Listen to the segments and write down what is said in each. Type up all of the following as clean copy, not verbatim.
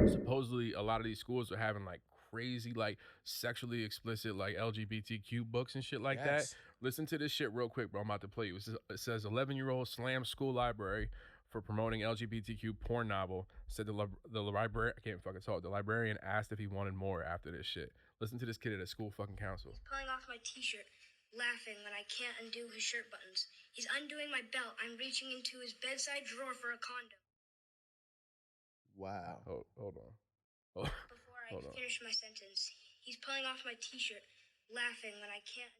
supposedly a lot of these schools are having like crazy, like sexually explicit, like LGBTQ books and shit like that. Yes. Listen to this shit real quick, bro. I'm about to play you. It says 11-year-old slams school library for promoting LGBTQ porn novel. Said the librarian, I can't fucking talk. The librarian asked if he wanted more after this shit. Listen to this kid at a school fucking council. He's pulling off my t-shirt, laughing when I can't undo his shirt buttons. He's undoing my belt. I'm reaching into his bedside drawer for a condom. Wow. Hold on. Before I finish my sentence, he's pulling off my t-shirt, laughing when I can't.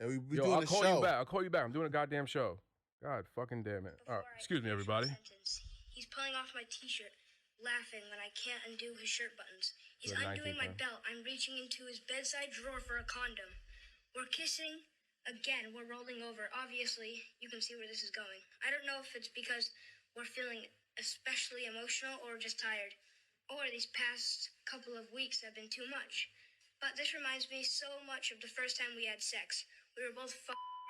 And we Yo, doing I'll the call show. you back. I'll call you back. I'm doing a goddamn show. God fucking damn it. All right, excuse me, everybody. He's pulling off my t-shirt, laughing when I can't undo his shirt buttons. He's Good undoing 19th, my man. belt. I'm reaching into his bedside drawer for a condom. We're kissing. Again, we're rolling over. Obviously, you can see where this is going. I don't know if it's because we're feeling especially emotional or just tired, or these past couple of weeks have been too much. But this reminds me so much of the first time we had sex. We were both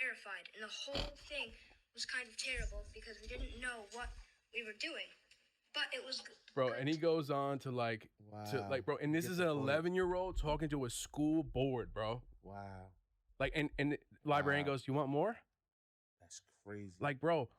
terrified, and the whole thing was kind of terrible because we didn't know what we were doing. But it was good. Bro, and he goes on to like, Wow. bro, and this Get is the an point. 11-year-old talking to a school board, bro. Wow. Like, and the librarian Wow. goes, "You want more?" That's crazy. Like, bro,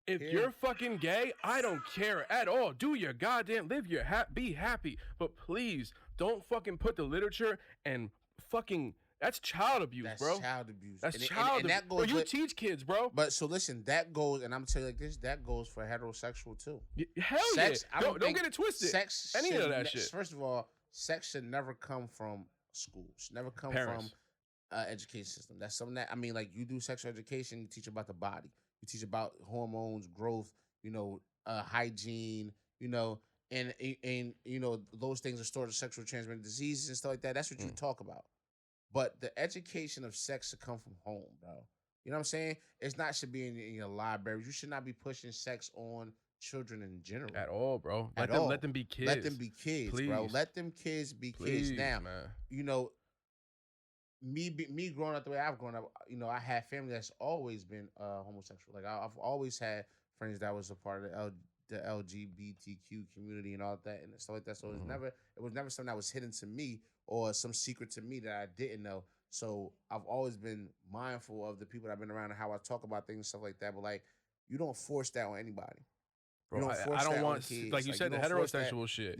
if Yeah. you're fucking gay, I don't care at all. Do your goddamn, live your be happy. But please, don't fucking put the literature and fucking, that's child abuse, that's bro. child abuse. That's And child abuse. that Bro, goes you with, teach kids, bro. but so listen, that goes, and I'm telling you like this, that goes for heterosexual too. Hell Sex, yeah. I Don't think get it twisted. Sex Any should of that shit. First of all, sex should never come from school. Should never come Parents. from education system. That's something that, I mean, like you do sexual education, you teach about the body, you teach about hormones, growth, hygiene, and those things are stored of sexual transmitted diseases and stuff like that. That's what you talk about. But the education of sex should come from home, bro. You know what I'm saying? It's not should be in your libraries. You should not be pushing sex on children in general. At all, bro. At all. Let them be kids. Let them be kids, bro. Please. Let them kids be Please, kids. Now, man. me growing up the way I've grown up, I had family that's always been homosexual. Like I've always had friends that was a part of the LGBTQ community and all that and stuff like that. So it was never something that was hidden to me or some secret to me that I didn't know. So I've always been mindful of the people that I've been around and how I talk about things and stuff like that. But like, you don't force that on anybody. Bro, I don't want, like you said, the heterosexual shit.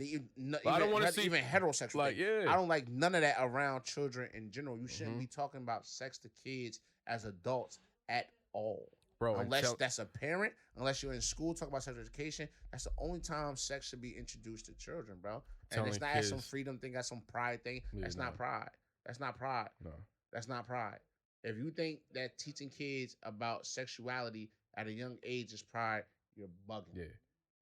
I don't want to see even heterosexual. Like, yeah. I don't like none of that around children in general. You shouldn't be talking about sex to kids as adults at all. Bro, unless that's a parent, unless you're in school, talk about sex education. That's the only time sex should be introduced to children, bro. And it's not as some freedom thing, as some pride thing. That's not pride. That's not pride. No. That's not pride. If you think that teaching kids about sexuality at a young age is pride, you're bugging. Yeah.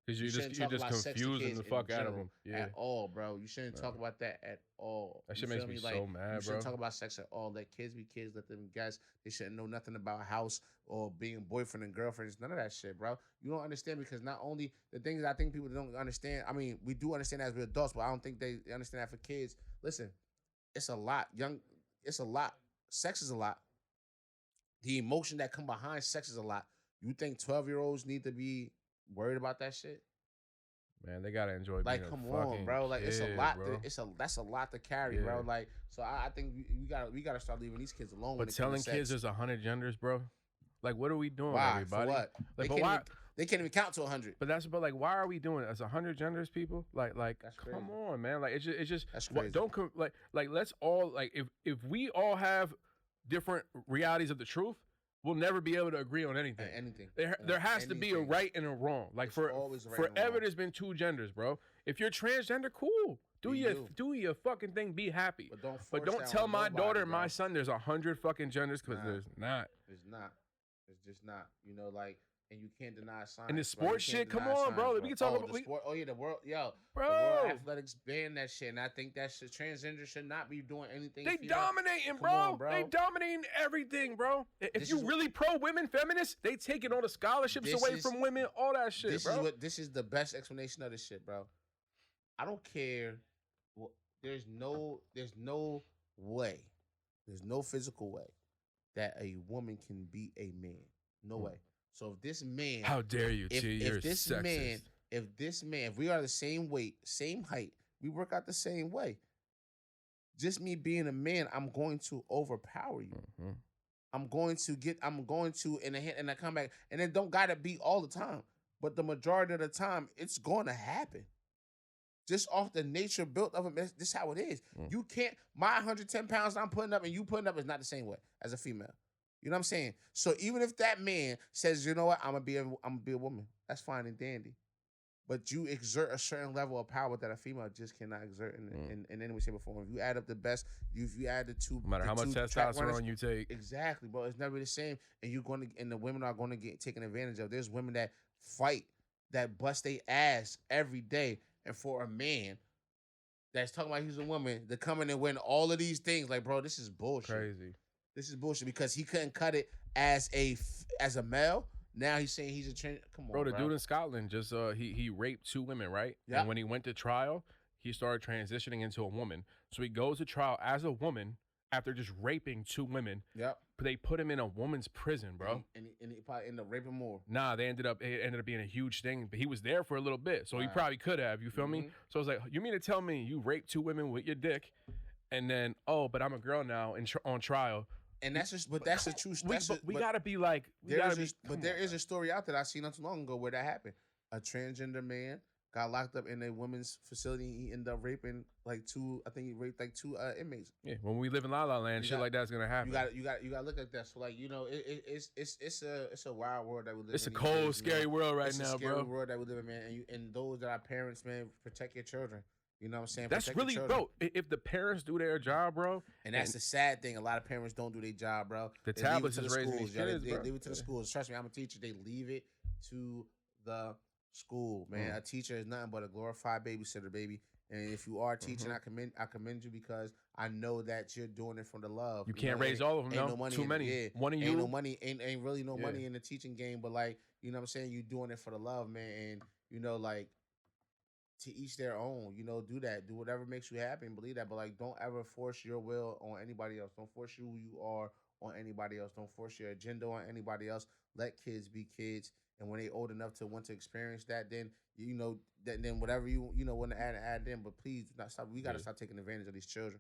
Because you're just confusing the fuck out of them. Yeah. At all, bro. You shouldn't talk about that at all. That shit makes me so mad, bro. You shouldn't talk about sex at all. Let kids be kids. Let them guess. They shouldn't know nothing about house or being boyfriend and girlfriends. None of that shit, bro. You don't understand because not only the things I think people don't understand. I mean, we do understand as we're adults, but I don't think they understand that for kids. Listen, it's a lot. It's a lot. Sex is a lot. The emotion that come behind sex is a lot. You think 12-year-olds need to be worried about that shit? Man, they gotta enjoy. Like, come on, bro. Like, it's a lot. Bro. That's a lot to carry, bro. Like, so I think we gotta start leaving these kids alone. But telling kids there's 100 genders, bro. Like, what are we doing, why? everybody? For what? Like, they can't even count to 100. But like, why are we doing it? As 100 genders, people? Like, come on, man. Like, it's just that's crazy. Let's all if we all have different realities of the truth, we'll never be able to agree on anything. There has to be a right and a wrong. Like, forever there's been two genders, bro. If you're transgender, cool. Do your fucking thing. Be happy. But don't tell my daughter and my son there's 100 fucking genders, because there's not. There's not. It's just not. And you can't deny science. And the sports shit, come on, bro. We can talk about the sport. Oh yeah, the world, bro. The World Athletics ban that shit, and I think that shit, transgender should not be doing anything. They dominating, bro. They dominating everything, bro. If you really pro women, feminists, they taking all the scholarships away from women, all that shit, bro. This is the best explanation of this shit, bro. I don't care. There's no way. There's no physical way that a woman can be a man. No way. So if this man, how dare you? If if this man, if we are the same weight, same height, we work out the same way. Just me being a man, I'm going to overpower you. Mm-hmm. I'm going to and I come back, and it don't gotta be all the time, but the majority of the time, it's going to happen. Just off the nature built of it, this is how it is. You can't, my 110 pounds I'm putting up and you putting up is not the same way as a female. You know what I'm saying? So even if that man says, you know what, I'm gonna be a woman, that's fine and dandy. But you exert a certain level of power that a female just cannot exert in any way, shape, or form. If you add up the best, if you add the two, no matter how much testosterone you take, exactly, bro, it's never the same. And the women are going to get taken advantage of. There's women that fight, that bust their ass every day, and for a man that's talking about he's a woman to come in and win all of these things, like, bro, this is bullshit. Crazy. This is bullshit because he couldn't cut it as a male. Now he's saying he's a trans. Come on, bro. The dude in Scotland just he raped 2 women, right? Yeah. And when he went to trial, he started transitioning into a woman. So he goes to trial as a woman after just raping 2 women. Yep. But they put him in a woman's prison, bro. And he probably ended up raping more. Nah, it ended up being a huge thing. But he was there for a little bit, so he probably could have. You feel me? So it's like, you mean to tell me you raped 2 women with your dick, and then but I'm a girl now on trial. And that's just, but that's the truth. We gotta be like, there is a story out there I seen not too long ago where that happened. A transgender man got locked up in a women's facility. He ended up raping like 2. I think he raped like 2 inmates. Yeah, when we live in La La Land, shit like that's gonna happen. You got to look at that. So like, you know, it's a wild world that we live in. It's a cold, scary world right now, bro. It's a scary world that we live in, man. And those that are parents, man, protect your children. You know what I'm saying? That's really, bro. If the parents do their job, bro, and that's the sad thing. A lot of parents don't do their job, bro. The tablets is raising these kids, bro. They leave it to the schools. Trust me, I'm a teacher. They leave it to the school, man. A teacher is nothing but a glorified babysitter, baby. And if you are teaching, I commend you because I know that you're doing it from the love. You can't raise all of them, ain't no money too many. Yeah. One of you, ain't no money, ain't really no money in the teaching game. But like, you know what I'm saying? You doing it for the love, man. And you know, like, to each their own, you know, do that. Do whatever makes you happy and believe that. But like, don't ever force your will on anybody else. Don't force who you are on anybody else. Don't force your agenda on anybody else. Let kids be kids. And when they old enough to want to experience that, then you know then whatever you want to add in. But please do not stop. We got to stop taking advantage of these children.